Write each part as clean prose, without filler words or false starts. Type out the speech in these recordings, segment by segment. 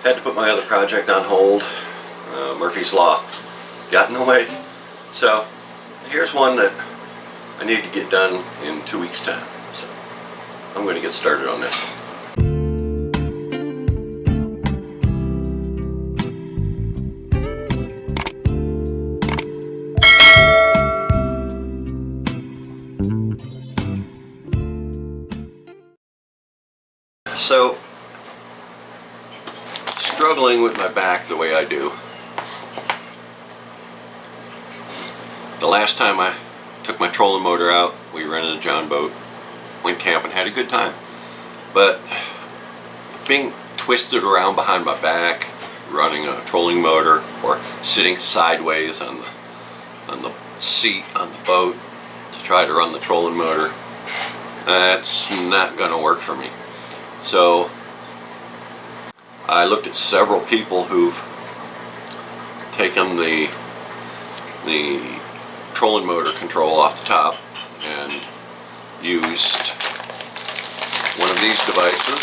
Had to put my other project on hold. Murphy's Law got in the way. So here's one that I need to get done in 2 weeks' time. So I'm going to get started on this. So, struggling with my back the way I do. The last time I took my trolling motor out, we rented a John boat, went camping, had a good time. But being twisted around behind my back, running a trolling motor, or sitting sideways on the seat on the boat to try to run the trolling motor, that's not going to work for me. So I looked at several people who've taken the trolling motor control off the top and used one of these devices,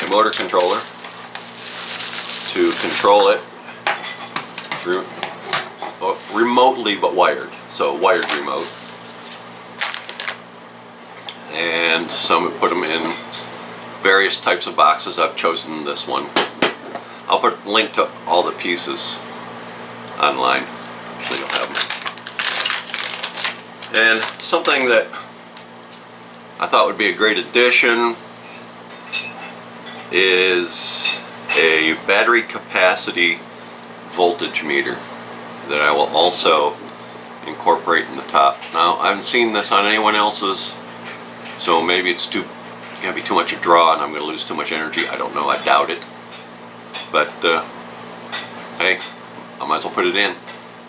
a motor controller, to control it remotely but wired, so wired remote. And some have put them in various types of boxes. I've chosen this one. I'll put a link to all the pieces online so you'll have them. And something that I thought would be a great addition is a battery capacity voltage meter that I will also incorporate in the top. Now, I haven't seen this on anyone else's, so maybe it's gonna be too much a draw and I'm gonna lose too much energy. I don't know, I doubt it. But hey, I might as well put it in.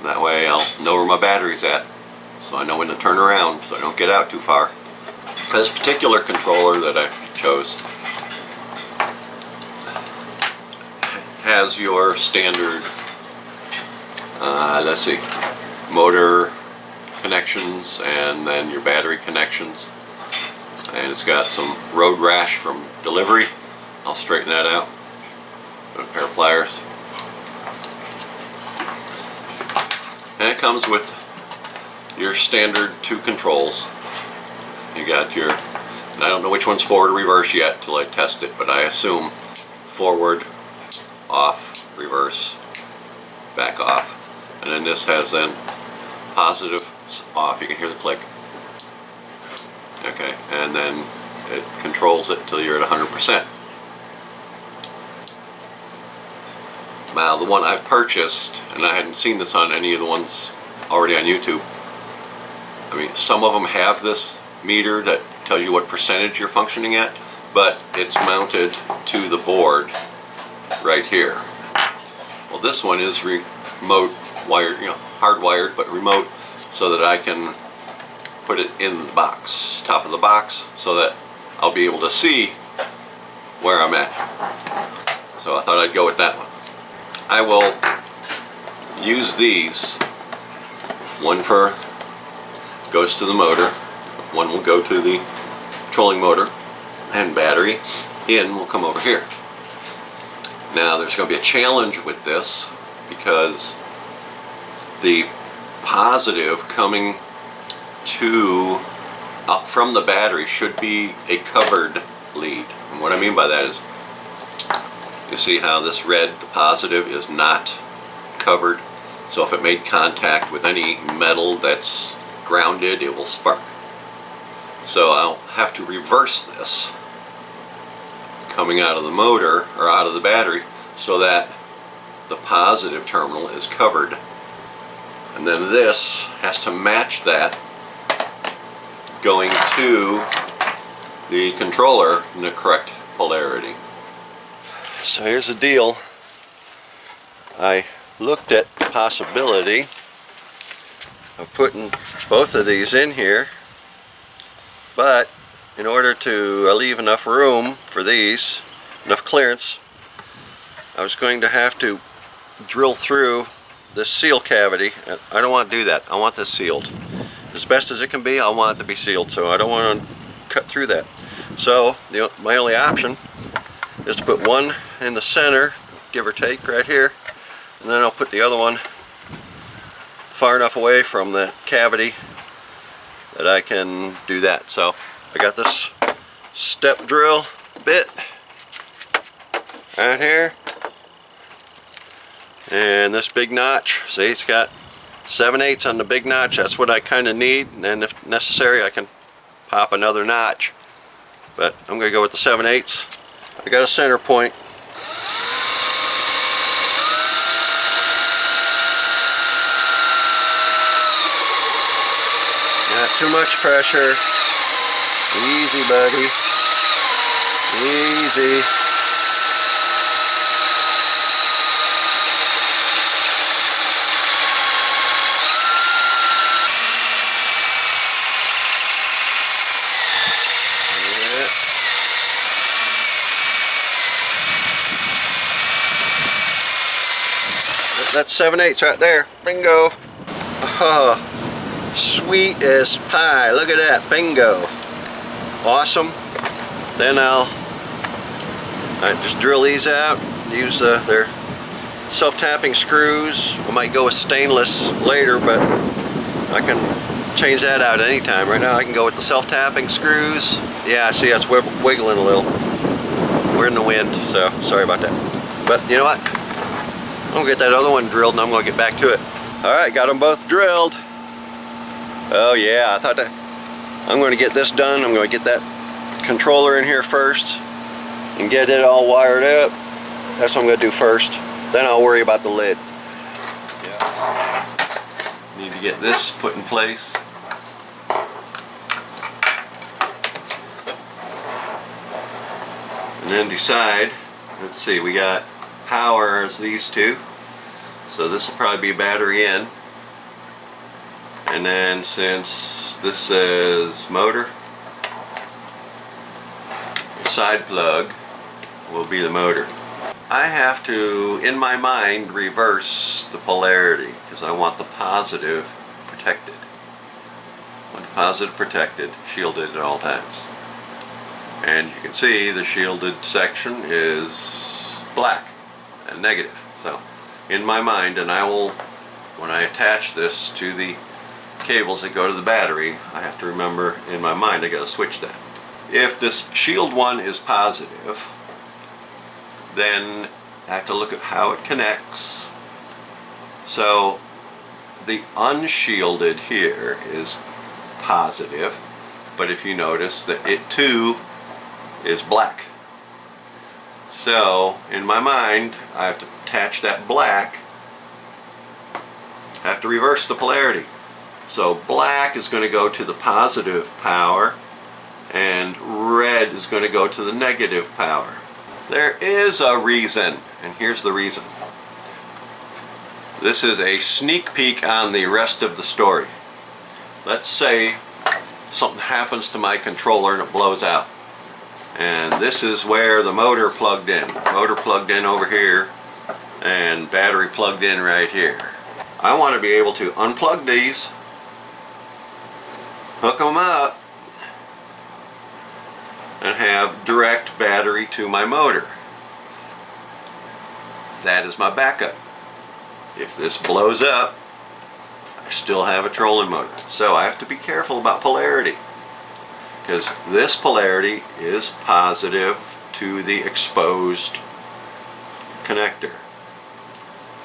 That way I'll know where my battery's at, so I know when to turn around so I don't get out too far. This particular controller that I chose has your standard, let's see, motor connections and then your battery connections. And it's got some road rash from delivery. I'll straighten that out with a pair of pliers. And it comes with your standard 2 controls. You got your, and I don't know which one's forward or reverse yet till I test it, but I assume forward, off, reverse, back off. And then this has then positive, off. You can hear the click. Okay, and then it controls it till you're at 100%. Now, the one I've purchased, and I hadn't seen this on any of the ones already on YouTube. I mean, some of them have this meter that tells you what percentage you're functioning at, but it's mounted to the board right here. Well, this one is remote wired, you know, hardwired, but remote, so that I can put it in the box, top of the box, so that I'll be able to see where I'm at. So I thought I'd go with that one. I will use these. One goes to the motor, one will go to the trolling motor, and battery in will come over here. Now there's going to be a challenge with this because the positive coming up from the battery should be a covered lead. And what I mean by that is, you see how this red, the positive, is not covered. So if it made contact with any metal that's grounded, it will spark. So I'll have to reverse this coming out of the motor or out of the battery so that the positive terminal is covered. And then this has to match that going to the controller in the correct polarity. So here's the deal. I looked at the possibility of putting both of these in here, but in order to leave enough room for these, enough clearance, I was going to have to drill through this seal cavity. I don't want to do that. I want this sealed. As best as it can be, I want it to be sealed, so I don't want to cut through that. So my only option is to put one in the center, give or take, right here, and then I'll put the other one far enough away from the cavity that I can do that. So I got this step drill bit right here, and this big notch. See, it's got 7/8 on the big notch. That's what I kind of need, and then if necessary I can pop another notch, but I'm going to go with the 7/8. I got a center point. Not too much pressure. Easy, buddy. Easy. That's 7/8 right there. Bingo. Oh, sweet as pie. Look at that. Bingo. Awesome. Then I just drill these out. Use their self-tapping screws. I might go with stainless later, but I can change that out anytime. Right now I can go with the self-tapping screws. Yeah, I see that's wiggling a little. We're in the wind, so sorry about that. But you know what? I'm gonna get that other one drilled and I'm gonna get back to it. Alright, got them both drilled. Oh yeah, I thought that I'm gonna get this done. I'm gonna get that controller in here first and get it all wired up. That's what I'm gonna do first. Then I'll worry about the lid. Yeah. Need to get this put in place. And then decide, let's see, we got power is these two, so this will probably be battery in, and then since this says motor, the side plug will be the motor. I have to, in my mind, reverse the polarity because I want the positive protected. I want the positive protected, shielded at all times. And you can see the shielded section is black and negative. So in my mind, and I will, when I attach this to the cables that go to the battery, I have to remember in my mind I got to switch that. If this shield one is positive, then I have to look at how it connects. So the unshielded here is positive, but if you notice that it too is black. So in my mind I have to attach that black, I have to reverse the polarity. So black is going to go to the positive power and red is going to go to the negative power. There is a reason, and here's the reason. This is a sneak peek on the rest of the story. Let's say something happens to my controller and it blows out. And this is where the motor plugged in. Motor plugged in over here and battery plugged in right here. I want to be able to unplug these, hook them up, and have direct battery to my motor. That is my backup. If this blows up, I still have a trolling motor. So I have to be careful about polarity, because this polarity is positive to the exposed connector.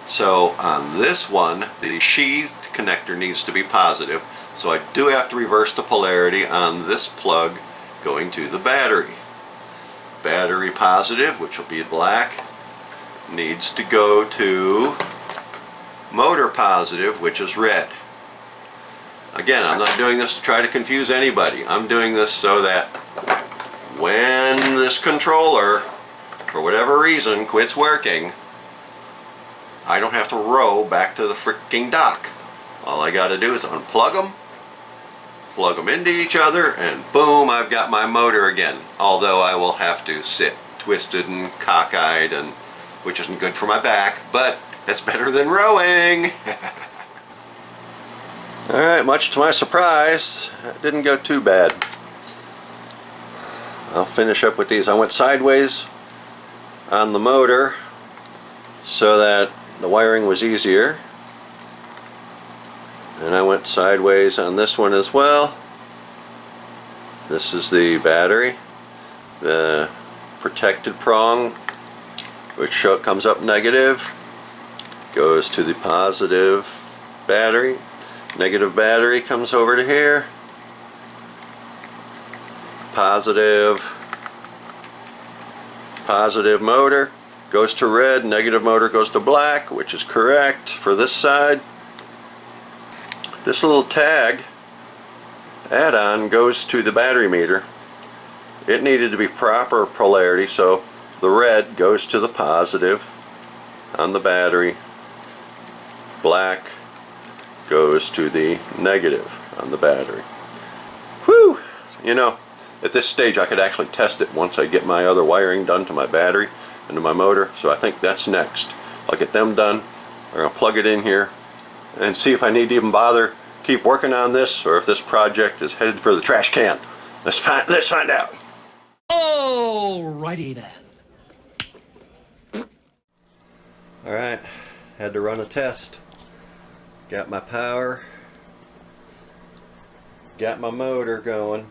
So on this one, the sheathed connector needs to be positive, so I do have to reverse the polarity on this plug going to the battery. Battery positive, which will be black, needs to go to motor positive, which is red. Again, I'm not doing this to try to confuse anybody. I'm doing this so that when this controller, for whatever reason, quits working, I don't have to row back to the freaking dock. All I got to do is unplug them, plug them into each other, and boom, I've got my motor again. Although I will have to sit twisted and cockeyed, and which isn't good for my back, but it's better than rowing. Alright, much to my surprise, it didn't go too bad. I'll finish up with these. I went sideways on the motor so that the wiring was easier. And I went sideways on this one as well. This is the battery. The protected prong, which comes up negative, goes to the positive battery. Negative battery comes over to here. Positive motor goes to red, negative motor goes to black, which is correct for this side. This little tag add-on goes to the battery meter. It needed to be proper polarity, so the red goes to the positive on the battery, black goes to the negative on the battery. Whew! You know, at this stage I could actually test it once I get my other wiring done to my battery and to my motor, so I think that's next. I'll get them done. I'm going to plug it in here and see if I need to even bother keep working on this, or if this project is headed for the trash can. Let's find out. Alrighty then. Alright, had to run a test. Got my power, got my motor going,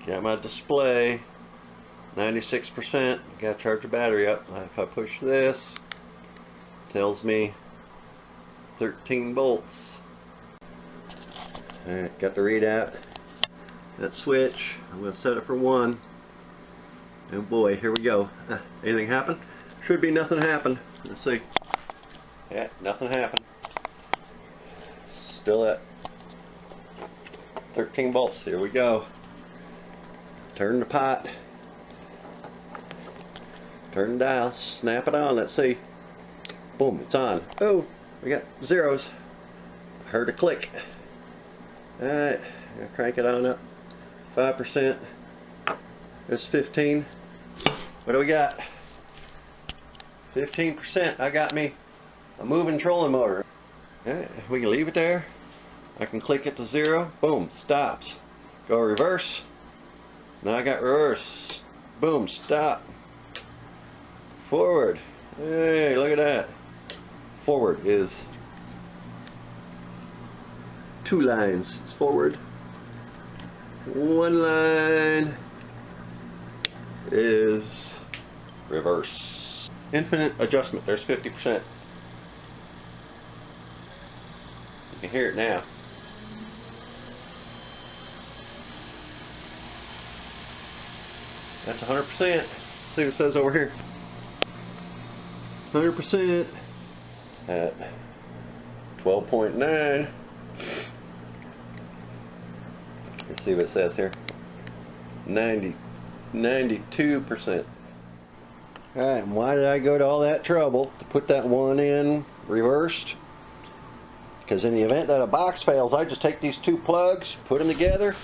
got my display 96%. Got to charge the battery up. If I push this, it tells me 13 volts. Alright, got the readout. That switch, I'm going to set it for 1. Oh boy, here we go. Anything happen? Should be nothing happened. Let's see. Yeah, nothing happened. Still at 13 volts. Here we go. Turn the pot. Turn the dial. Snap it on. Let's see. Boom, it's on. Oh, we got zeros. I heard a click. Alright, crank it on up. 5%. It's 15. What do we got? 15%. I got me a moving trolling motor. Alright, we can leave it there. I can click it to 0. Boom, stops. Go reverse. Now I got reverse. Boom, stop. Forward. Hey, look at that. Forward is 2 lines. It's forward. 1 line is reverse. Infinite adjustment. There's 50%. You can hear it now. That's 100%. See what it says over here. 100% at 12.9. Let's see what it says here. 92%. Alright, and why did I go to all that trouble to put that one in reversed? Because in the event that a box fails, I just take these 2 plugs, put them together,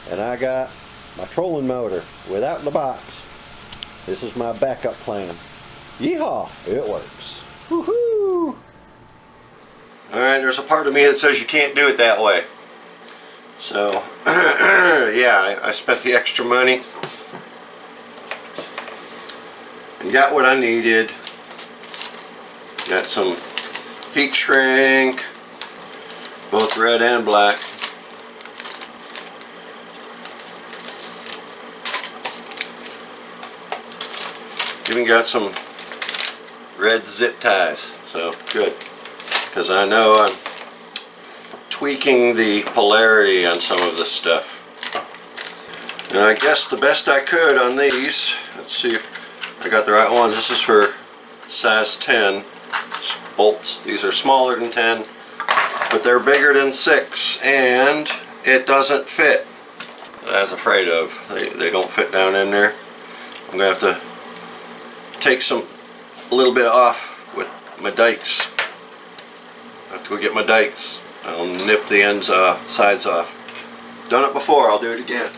and I got my trolling motor without the box. This is my backup plan. Yeehaw! It works. Woohoo! Alright, there's a part of me that says you can't do it that way. So, yeah, I spent the extra money and got what I needed. Got some heat shrink, both red and black. Even got some red zip ties, so good, because I know I'm tweaking the polarity on some of this stuff. And I guess the best I could on these, let's see if I got the right ones. This is for size 10 bolts. These are smaller than 10, but they're bigger than 6, and it doesn't fit. I was afraid of. They don't fit down in there. I'm going to have to take a little bit off with my dikes. I have to go get my dikes. I'll nip the sides off. Done it before, I'll do it again.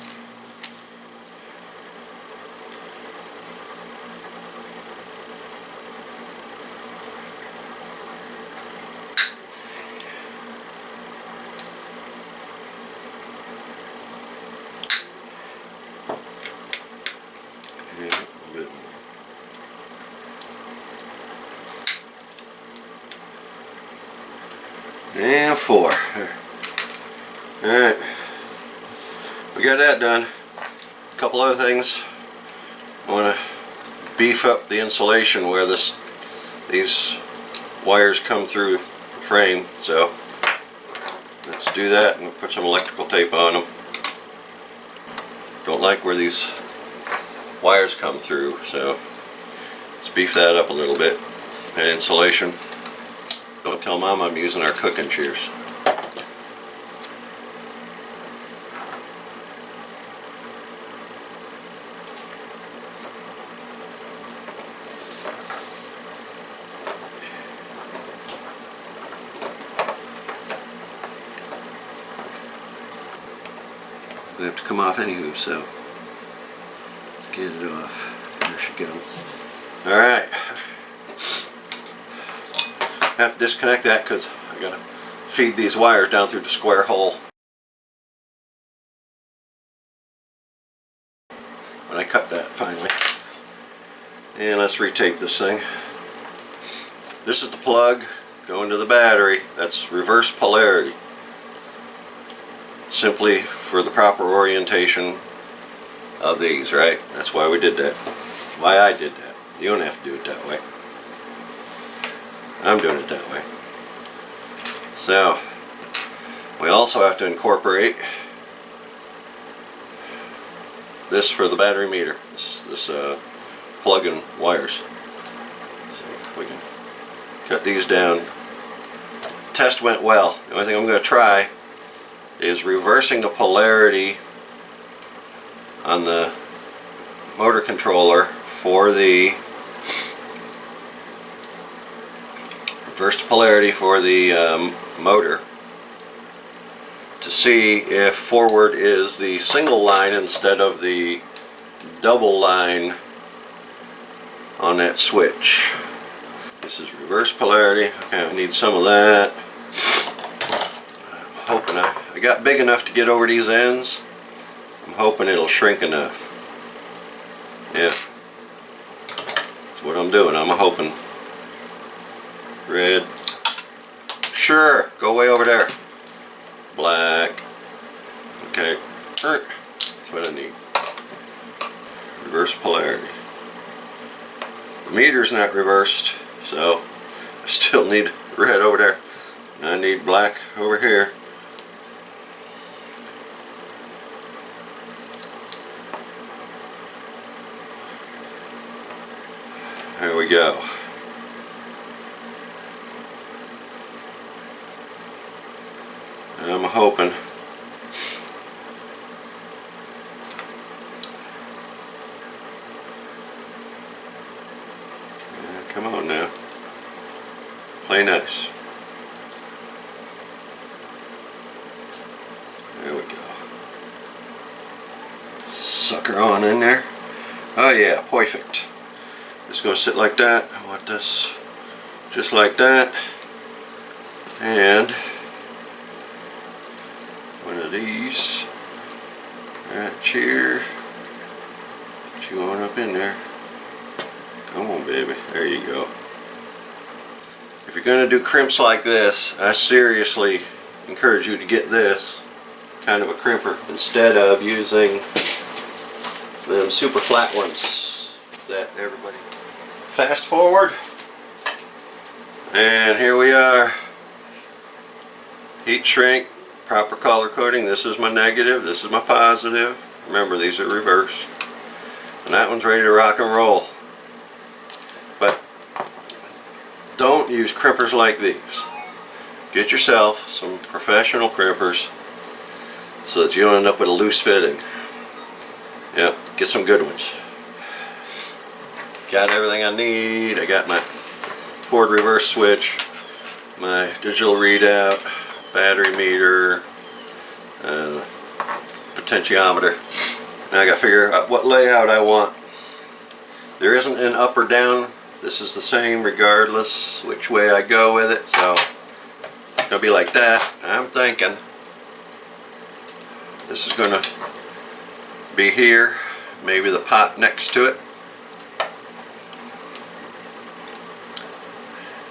and 4. Alright, we got that done. A couple other things. I want to beef up the insulation where these wires come through the frame, so let's do that and put some electrical tape on them. Don't like where these wires come through, so let's beef that up a little bit. And insulation. Don't tell Mom I'm using our cooking shears. We have to come off anywho, so let's get it off. There she goes. Alright. I have to disconnect that because I gotta feed these wires down through the square hole. When I cut that finally. And let's retape this thing. This is the plug going to the battery. That's reverse polarity. Simply for the proper orientation of these, right? That's why we did that. Why I did that. You don't have to do it that way. I'm doing it that way. So, we also have to incorporate this for the battery meter. This plug-in wires. So we can cut these down. Test went well. The only thing I'm going to try is reversing the polarity on the motor controller for the motor to see if forward is the single line instead of the double line on that switch. This is reverse polarity. Okay, I need some of that. I'm hoping I got big enough to get over these ends. I'm hoping it'll shrink enough. Yeah. That's what I'm doing. I'm hoping. Red. Sure. Go way over there. Black. Okay. That's what I need. Reverse polarity. The meter's not reversed, so I still need red over there. And I need black over here. There we go. I'm hoping. Come on now. Play nice. There we go. Sucker on in there. Oh yeah, perfect. Just gonna sit like that. I want this just like that. And one of these right here. Put you on up in there. Come on, baby. There you go. If you're going to do crimps like this, I seriously encourage you to get this kind of a crimper instead of using them super flat ones that everybody. Fast forward, and here we are. Heat shrink, proper color coding. This is my negative, this is my positive. Remember, these are reversed. And that one's ready to rock and roll. But don't use crimpers like these. Get yourself some professional crimpers so that you don't end up with a loose fitting. Yep, get some good ones. Got everything I need. I got my forward reverse switch, my digital readout, battery meter, potentiometer. Now I got to figure out what layout I want. There isn't an up or down. This is the same regardless which way I go with it. So it's going to be like that. I'm thinking this is going to be here. Maybe the pot next to it.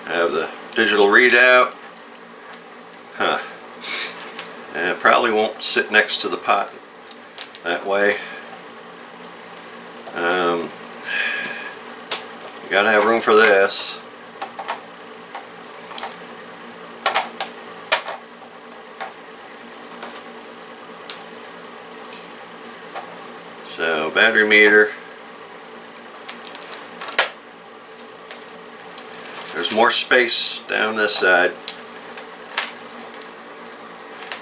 I have the digital readout. And it probably won't sit next to the pot that way. You gotta have room for this. So battery meter. There's more space down this side.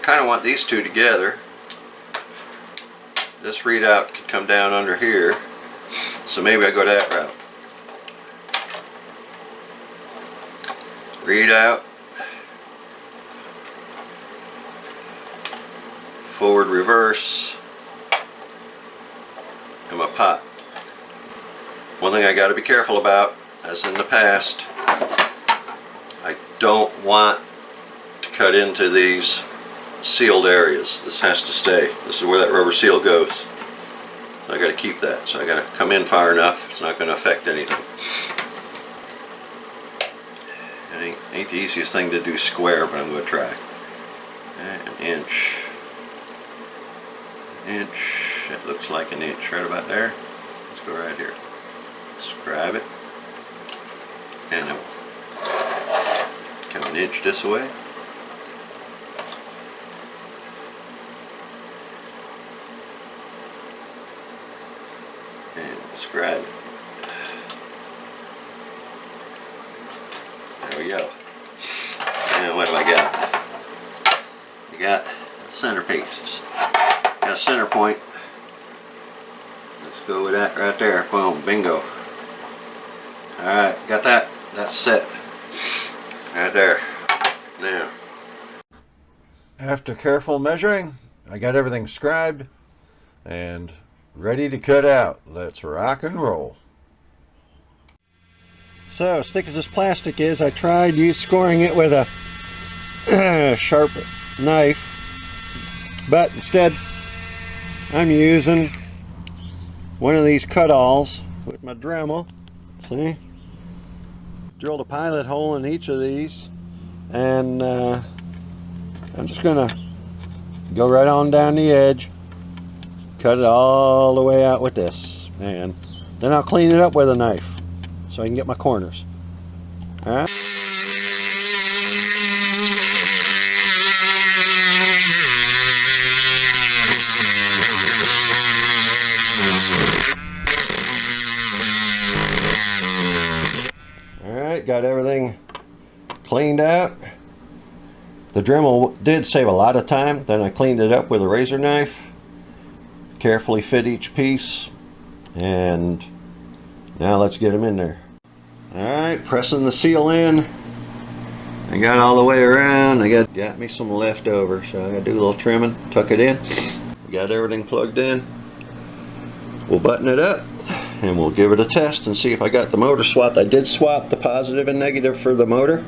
Kind of want these two together. This readout could come down under here, so maybe I go that route. Readout, forward, reverse, and my pot. One thing I got to be careful about, as in the past, I don't want to cut into these sealed areas. This has to stay. This is where that rubber seal goes. So I got to keep that. So I got to come in far enough. It's not going to affect anything. It ain't the easiest thing to do square, but I'm going to try. An inch. It looks like an inch right about there. Let's go right here. Let's grab it. And it will come an inch this way. And let's grab it. There we go. And what have I got? I got centerpieces. Got a center point. Let's go with that right there. Boom, bingo. Alright, got that. That's set. Right there. Now, after careful measuring, I got everything scribed and ready to cut out. Let's rock and roll. So, as thick as this plastic is, I tried scoring it with a sharp knife, but instead I'm using one of these cut-alls with my Dremel. See? Drilled a pilot hole in each of these, and I'm just gonna go right on down the edge, cut it all the way out with this, and then I'll clean it up with a knife so I can get my corners. All right. Alright, got everything cleaned out. The Dremel did save a lot of time. Then I cleaned it up with a razor knife. Carefully fit each piece. And now let's get them in there. Alright, pressing the seal in. I got all the way around. I got me some leftover, so I gotta do a little trimming, tuck it in. Got everything plugged in. We'll button it up and we'll give it a test and see if I got the motor swapped. I did swap the positive and negative for the motor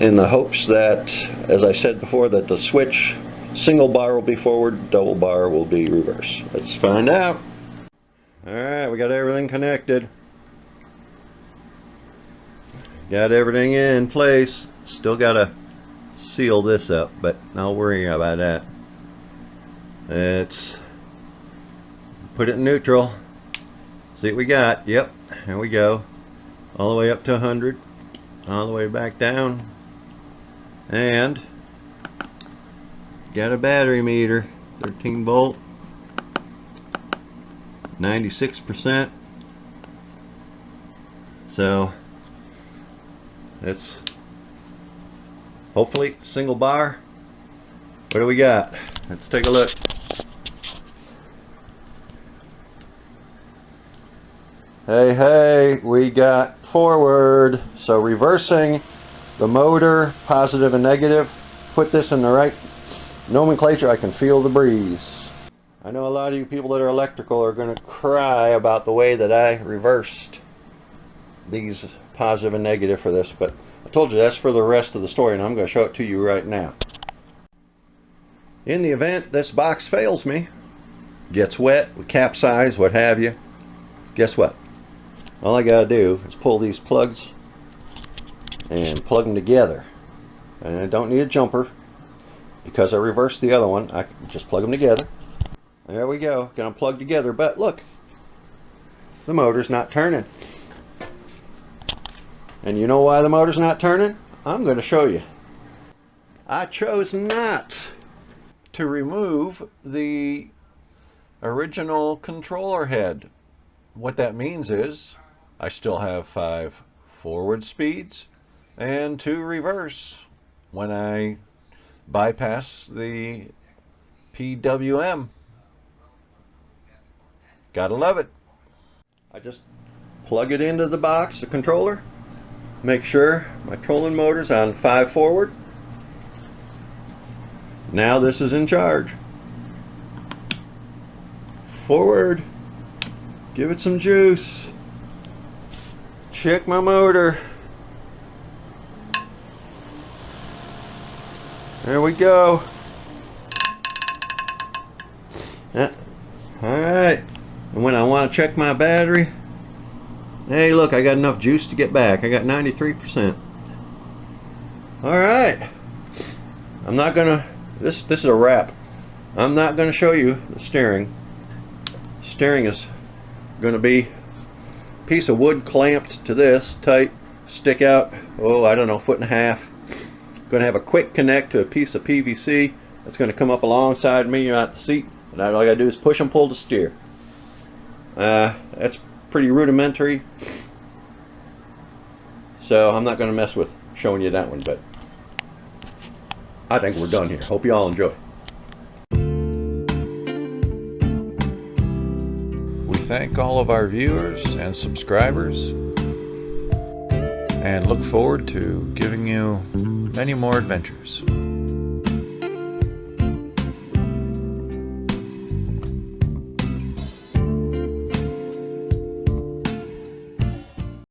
in the hopes that, as I said before, that the switch single bar will be forward, double bar will be reverse. Let's find out. Alright, we got everything connected. Got everything in place. Still gotta seal this up, but not worrying about that. Let's put it in neutral. See what we got. Yep, there we go. All the way up to 100. All the way back down. And got a battery meter. 13 volt. 96%. So it's hopefully single bar. What do we got? Let's take a look. Hey, we got forward. So reversing the motor, positive and negative. Put this in the right nomenclature. I can feel the breeze. I know a lot of you people that are electrical are going to cry about the way that I reversed these positive and negative for this, but I told you that's for the rest of the story, and I'm going to show it to you right now. In the event this box fails me, gets wet, we capsize, what have you, guess what? All I got to do is pull these plugs and plug them together. and I don't need a jumper because I reversed the other one. I can just plug them together. There we go, got them plugged together, but look, the motor's not turning. And you know why the motor's not turning? I'm going to show you. I chose not to remove the original controller head. What that means is I still have 5 forward speeds and 2 reverse when I bypass the PWM. Gotta love it. I just plug it into the box, the controller, make sure my trolling motor's on 5 forward. Now this is in charge. Forward. Give it some juice. Check my motor. There we go. Alright. And when I want to check my battery, hey look, I got enough juice to get back. I got 93%. Alright. I'm not gonna, this is a wrap. I'm not gonna show you the steering. Steering is gonna be a piece of wood clamped to this tight, stick out, oh I don't know, 1.5 feet. Gonna have a quick connect to a piece of PVC that's gonna come up alongside me at the seat, and all I gotta do is push and pull to steer. That's pretty rudimentary, so I'm not gonna mess with showing you that one, but I think we're done here. Hope you all enjoy. We thank all of our viewers and subscribers and look forward to giving you many more adventures.